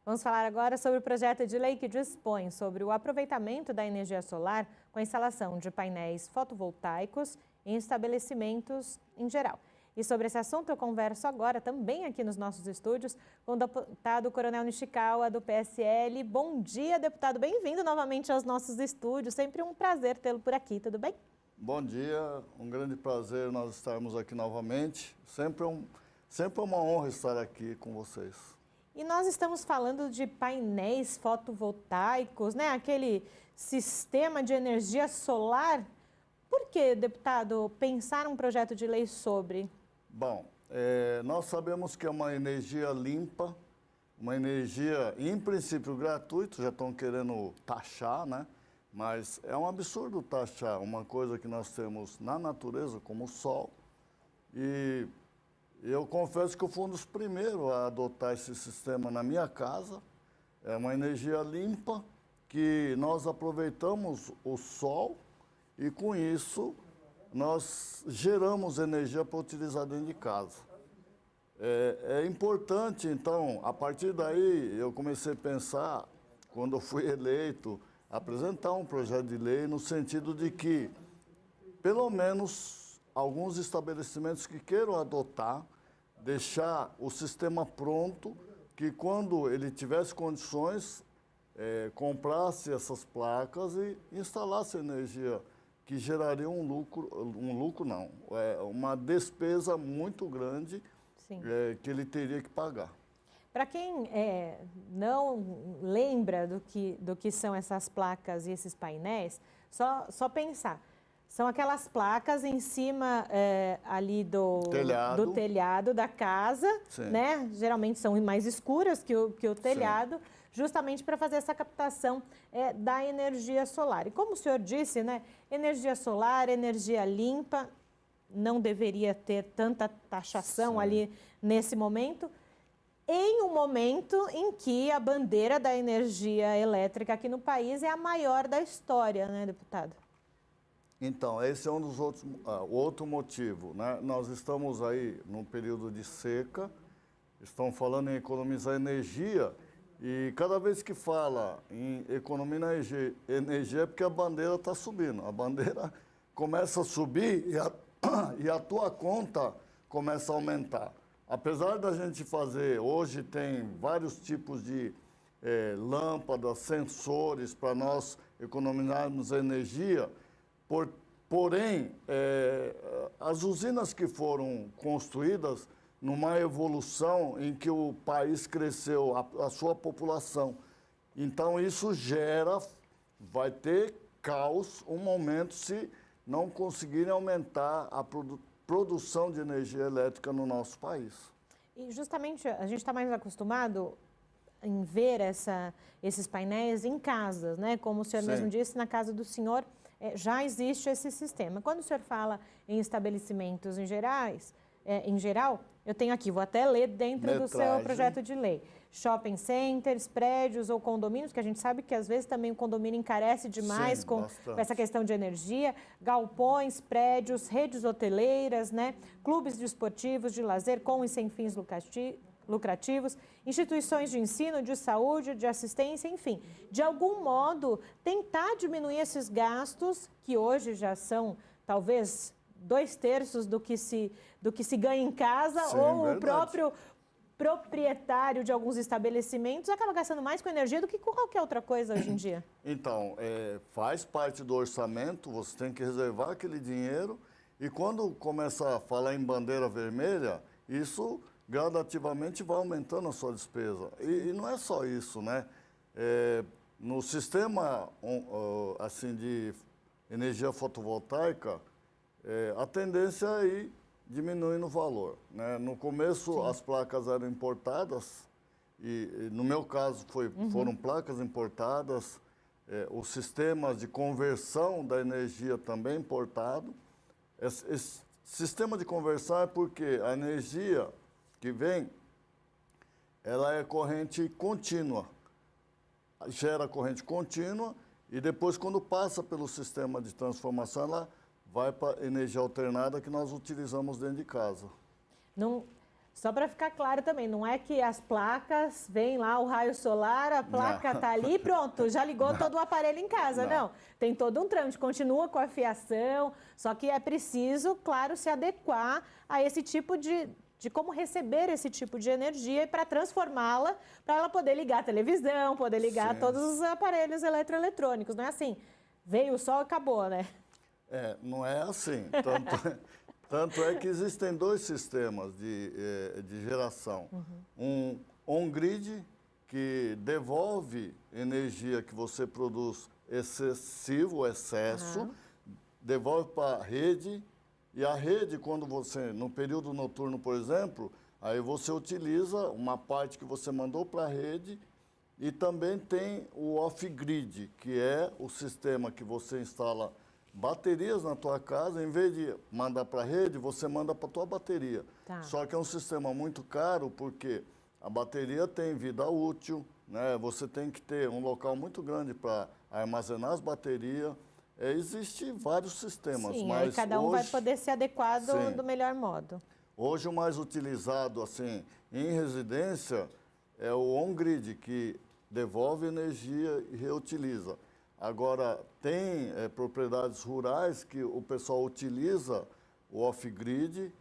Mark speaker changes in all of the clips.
Speaker 1: Vamos falar agora sobre o projeto de lei que dispõe sobre o aproveitamento da energia solar com a instalação de painéis fotovoltaicos em estabelecimentos em geral. E sobre esse assunto eu converso agora também aqui nos nossos estúdios com o deputado Coronel Nishikawa do PSL. Bom dia, deputado. Bem-vindo novamente aos nossos estúdios. Sempre um prazer tê-lo por aqui, tudo bem?
Speaker 2: Bom dia, um grande prazer nós estarmos aqui novamente. Sempre é uma honra estar aqui com vocês.
Speaker 1: E nós estamos falando de painéis fotovoltaicos, né? Aquele sistema de energia solar. Por que, deputado, pensar um projeto de lei sobre?
Speaker 2: Bom, nós sabemos que é uma energia limpa, uma energia, em princípio, gratuita, já estão querendo taxar, né? Mas é um absurdo taxar uma coisa que nós temos na natureza, como o sol. E eu confesso que eu fui um dos primeiros a adotar esse sistema na minha casa. É uma energia limpa, que nós aproveitamos o sol e, com isso, nós geramos energia para utilizar dentro de casa. É importante, então, a partir daí, eu comecei a pensar, quando eu fui eleito, apresentar um projeto de lei no sentido de que, pelo menos, alguns estabelecimentos que queiram adotar, deixar o sistema pronto, que quando ele tivesse condições, comprasse essas placas e instalasse energia, que geraria uma despesa muito grande que ele teria que pagar.
Speaker 1: Para quem não lembra do que são essas placas e esses painéis, só pensar. São aquelas placas em cima ali do telhado da casa, né? Geralmente são mais escuras que o telhado, justamente para fazer essa captação da energia solar. E como o senhor disse, né? Energia solar, energia limpa, não deveria ter tanta taxação ali nesse momento, em um momento em que a bandeira da energia elétrica aqui no país é a maior da história, né, deputado?
Speaker 2: Então, esse é um dos outro motivo, né? Nós estamos aí num período de seca, estão falando em economizar energia, e cada vez que fala em economizar energia é porque a bandeira está subindo. A bandeira começa a subir e a tua conta começa a aumentar. Apesar da gente fazer, hoje tem vários tipos de lâmpadas, sensores para nós economizarmos energia, porém, as usinas que foram construídas numa evolução em que o país cresceu, a sua população. Então, isso vai ter caos um momento se não conseguirem aumentar a produção de energia elétrica no nosso país.
Speaker 1: E justamente a gente está mais acostumado em ver esses painéis em casas, né? Como o senhor mesmo disse, na casa do senhor já existe esse sistema. Quando o senhor fala em estabelecimentos em geral, eu tenho aqui, vou até ler dentro do seu projeto de lei. Shopping centers, prédios ou condomínios, que a gente sabe que às vezes também o condomínio encarece demais com essa questão de energia, galpões, prédios, redes hoteleiras, né? Clubes desportivos de lazer com e sem fins lucrativos, instituições de ensino, de saúde, de assistência, enfim, de algum modo tentar diminuir esses gastos que hoje já são talvez 2/3 do que se ganha em casa, ou o próprio proprietário de alguns estabelecimentos acaba gastando mais com energia do que com qualquer outra coisa hoje em dia.
Speaker 2: Então, faz parte do orçamento, você tem que reservar aquele dinheiro, e quando começa a falar em bandeira vermelha, isso gradativamente vai aumentando a sua despesa. E não é só isso, né? No sistema assim, de energia fotovoltaica, a tendência é ir diminuindo o valor, né? No começo, as placas eram importadas, e no meu caso foram placas importadas, os sistemas de conversão da energia também importado. Esse sistema de conversão é porque a energia que vem, ela é corrente contínua, gera corrente contínua, e depois, quando passa pelo sistema de transformação, ela vai para energia alternada que nós utilizamos dentro de casa.
Speaker 1: Só para ficar claro também, não é que as placas, vem lá o raio solar, a placa está ali, pronto, já ligou todo o aparelho em casa. Não, tem todo um trâmite, continua com a fiação, só que é preciso, claro, se adequar a esse tipo de como receber esse tipo de energia e para transformá-la, para ela poder ligar a televisão, poder ligar todos os aparelhos eletroeletrônicos. Não é assim, veio o sol e acabou, né?
Speaker 2: Não é assim. Tanto é que existem dois sistemas de geração. Um on-grid, que devolve energia que você produz excessivo, excesso, devolve para a rede. E a rede, quando você, no período noturno, por exemplo, aí você utiliza uma parte que você mandou para a rede e também tem o off-grid, que é o sistema que você instala baterias na tua casa, em vez de mandar para a rede, você manda para a tua bateria. Só que é um sistema muito caro, porque a bateria tem vida útil, né? Você tem que ter um local muito grande para armazenar as baterias. Existem vários sistemas,
Speaker 1: sim,
Speaker 2: mas
Speaker 1: aí cada um
Speaker 2: hoje,
Speaker 1: vai poder ser adequado do melhor modo.
Speaker 2: Hoje o mais utilizado assim em residência é o on-grid, que devolve energia e reutiliza. Agora, tem propriedades rurais que o pessoal utiliza o off-grid,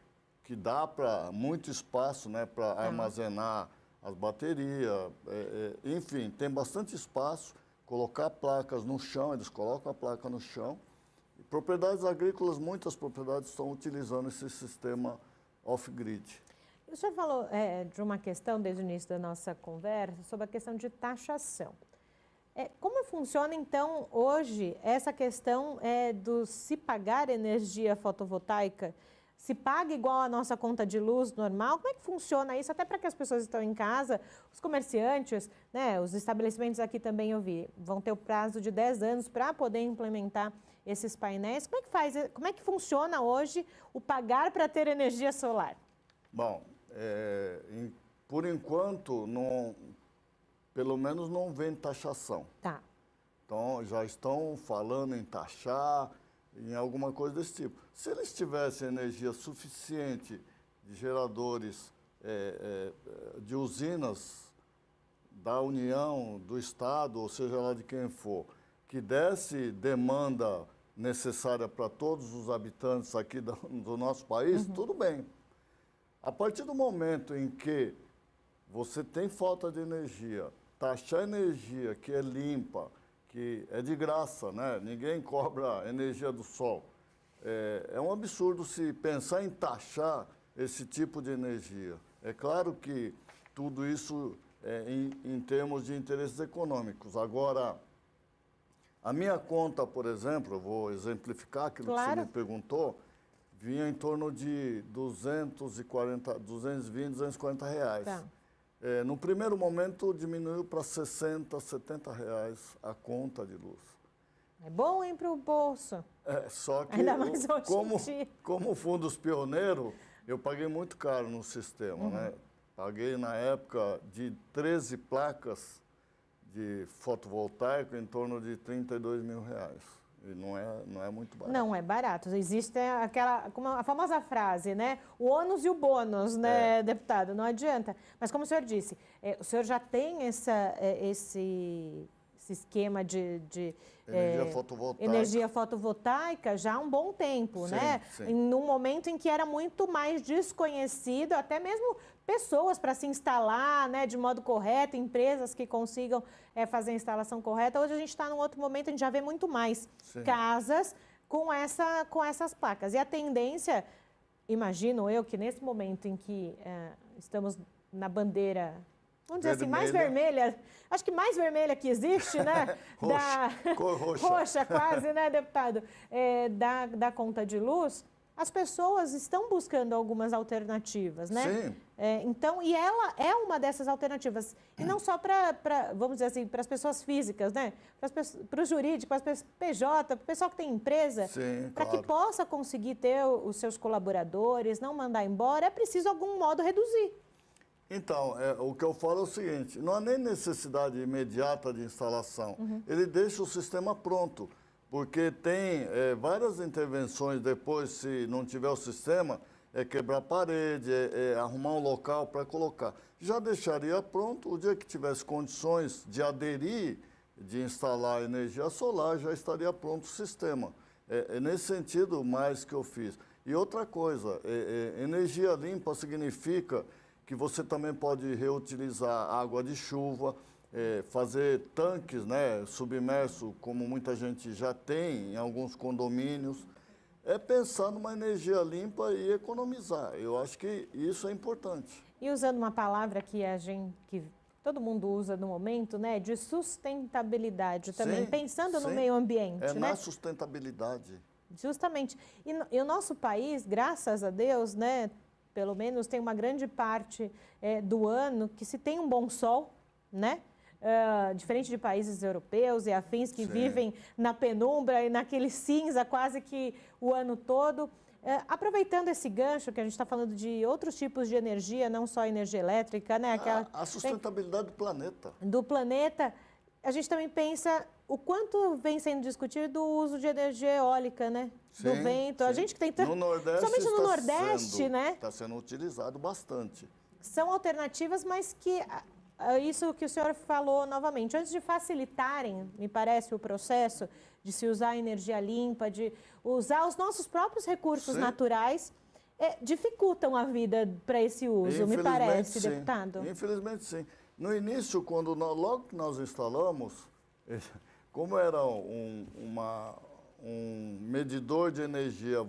Speaker 2: que dá para muito espaço, né, para armazenar as baterias, enfim, tem bastante espaço. Colocar placas no chão, eles colocam a placa no chão. E propriedades agrícolas, muitas propriedades estão utilizando esse sistema off-grid.
Speaker 1: O senhor falou de uma questão desde o início da nossa conversa sobre a questão de taxação. Como funciona, então, hoje essa questão do se pagar energia fotovoltaica? Se paga igual a nossa conta de luz normal? Como é que funciona isso? Até para que as pessoas que estão em casa, os comerciantes, né, os estabelecimentos aqui também eu vi, vão ter o prazo de 10 anos para poder implementar esses painéis. Como é que faz? Como é que funciona hoje o pagar para ter energia solar?
Speaker 2: Bom, por enquanto, pelo menos não vem taxação. Então, já estão falando em taxar, em alguma coisa desse tipo. Se eles tivessem energia suficiente de geradores, de usinas da União, do Estado, ou seja lá de quem for, que desse demanda necessária para todos os habitantes aqui do nosso país, tudo bem. A partir do momento em que você tem falta de energia, taxar energia que é limpa, que é de graça, né? Ninguém cobra energia do sol. É um absurdo se pensar em taxar esse tipo de energia. É claro que tudo isso é em termos de interesses econômicos. Agora, a minha conta, por exemplo, eu vou exemplificar aquilo que você me perguntou, vinha em torno de 240, 220, 240 reais. No primeiro momento, diminuiu para 60, 70 reais a conta de luz.
Speaker 1: É bom ir para o bolso.
Speaker 2: Só que,
Speaker 1: ainda mais
Speaker 2: como fundos pioneiros, eu paguei muito caro no sistema, né? Paguei, na época, de 13 placas de fotovoltaico em torno de 32 mil reais. E não é muito barato.
Speaker 1: Não é barato. Existe a famosa frase, né? O ônus e o bônus, né, deputado? Não adianta. Mas como o senhor disse, o senhor já tem esse esquema de energia fotovoltaica já há um bom tempo, né? Num momento em que era muito mais desconhecido, até mesmo pessoas para se instalar, né, de modo correto, empresas que consigam fazer a instalação correta. Hoje a gente está num outro momento, a gente já vê muito mais casas com essas placas. E a tendência, imagino eu, que nesse momento em que estamos na bandeira, vamos dizer assim, mais vermelha, acho que mais vermelha que existe, né?
Speaker 2: Cor roxa.
Speaker 1: Roxa quase, né, deputado? Da conta de luz, as pessoas estão buscando algumas alternativas, né?
Speaker 2: Sim.
Speaker 1: Então, e ela é uma dessas alternativas. E não só vamos dizer assim, para as pessoas físicas, né? Para o jurídico, para as PJ, para o pessoal que tem empresa, para que possa conseguir ter os seus colaboradores, não mandar embora, é preciso, de algum modo, reduzir.
Speaker 2: Então, o que eu falo é o seguinte, não há nem necessidade imediata de instalação. Ele deixa o sistema pronto, porque tem várias intervenções depois, se não tiver o sistema, é quebrar parede, é arrumar um local para colocar. Já deixaria pronto, o dia que tivesse condições de aderir, de instalar energia solar, já estaria pronto o sistema. É nesse sentido mais que eu fiz. E outra coisa, energia limpa significa que você também pode reutilizar água de chuva, fazer tanques, né, submersos, como muita gente já tem em alguns condomínios. É pensar numa energia limpa e economizar. Eu acho que isso é importante.
Speaker 1: E usando uma palavra que todo mundo usa no momento, né, de sustentabilidade também,
Speaker 2: Sim,
Speaker 1: pensando no
Speaker 2: sim.
Speaker 1: meio ambiente,
Speaker 2: É
Speaker 1: né?
Speaker 2: na sustentabilidade.
Speaker 1: Justamente. E o nosso país, graças a Deus, né, pelo menos tem uma grande parte do ano que se tem um bom sol, né? Diferente de países europeus e afins que
Speaker 2: Sim.
Speaker 1: vivem na penumbra e naquele cinza quase que o ano todo. Aproveitando esse gancho, que a gente está falando de outros tipos de energia, não só energia elétrica, né?
Speaker 2: A sustentabilidade do planeta.
Speaker 1: Do planeta, a gente também pensa o quanto vem sendo discutido o uso de energia eólica, né? Do
Speaker 2: Sim,
Speaker 1: vento.
Speaker 2: sim.
Speaker 1: A gente que tem tanto.
Speaker 2: No Nordeste
Speaker 1: Somente no
Speaker 2: está
Speaker 1: Nordeste, né?
Speaker 2: Está sendo utilizado bastante.
Speaker 1: São alternativas, mas que isso que o senhor falou novamente, antes de facilitarem, me parece, o processo de se usar energia limpa, de usar os nossos próprios recursos
Speaker 2: Sim.
Speaker 1: naturais, dificultam a vida para esse uso, me parece,
Speaker 2: sim.
Speaker 1: deputado.
Speaker 2: Infelizmente, sim. No início, logo que nós instalamos, como era um medidor de energia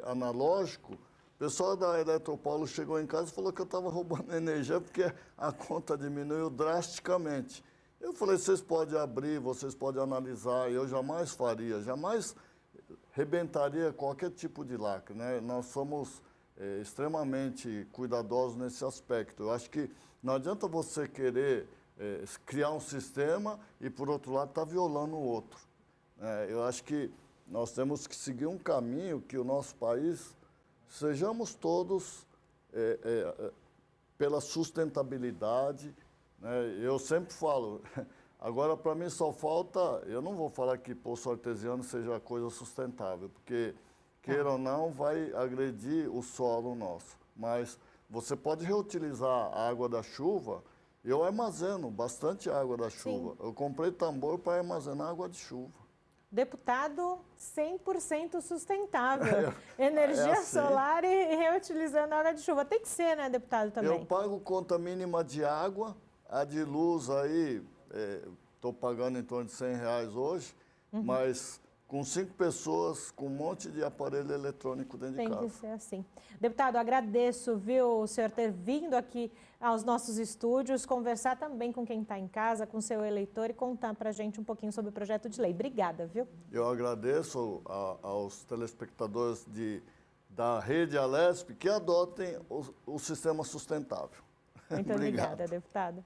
Speaker 2: analógico, o pessoal da Eletropaulo chegou em casa e falou que eu estava roubando energia porque a conta diminuiu drasticamente. Eu falei, vocês podem abrir, vocês podem analisar, eu jamais faria, jamais rebentaria qualquer tipo de lacre, né? Nós somos extremamente cuidadosos nesse aspecto. Eu acho que não adianta você querer criar um sistema e, por outro lado, estar violando o outro. Eu acho que nós temos que seguir um caminho que o nosso país, sejamos todos pela sustentabilidade, né? Eu sempre falo, agora para mim só falta, eu não vou falar que poço artesiano seja coisa sustentável, porque, queira ou não, vai agredir o solo nosso. Mas você pode reutilizar a água da chuva. Eu armazeno bastante água da chuva. Sim. Eu comprei tambor para armazenar água de chuva.
Speaker 1: Deputado 100% sustentável. Energia
Speaker 2: assim.
Speaker 1: solar e reutilizando água de chuva. Tem que ser, né, deputado, também?
Speaker 2: Eu pago conta mínima de água, a de luz aí, estou pagando em torno de R$100 hoje, mas com 5 pessoas, com um monte de aparelho eletrônico dentro de casa.
Speaker 1: Tem que ser assim. Deputado, agradeço, viu, o senhor ter vindo aqui aos nossos estúdios, conversar também com quem está em casa, com o seu eleitor e contar para a gente um pouquinho sobre o projeto de lei. Obrigada, viu?
Speaker 2: Eu agradeço aos telespectadores da Rede Alesp que adotem o sistema sustentável.
Speaker 1: Muito obrigada, deputado.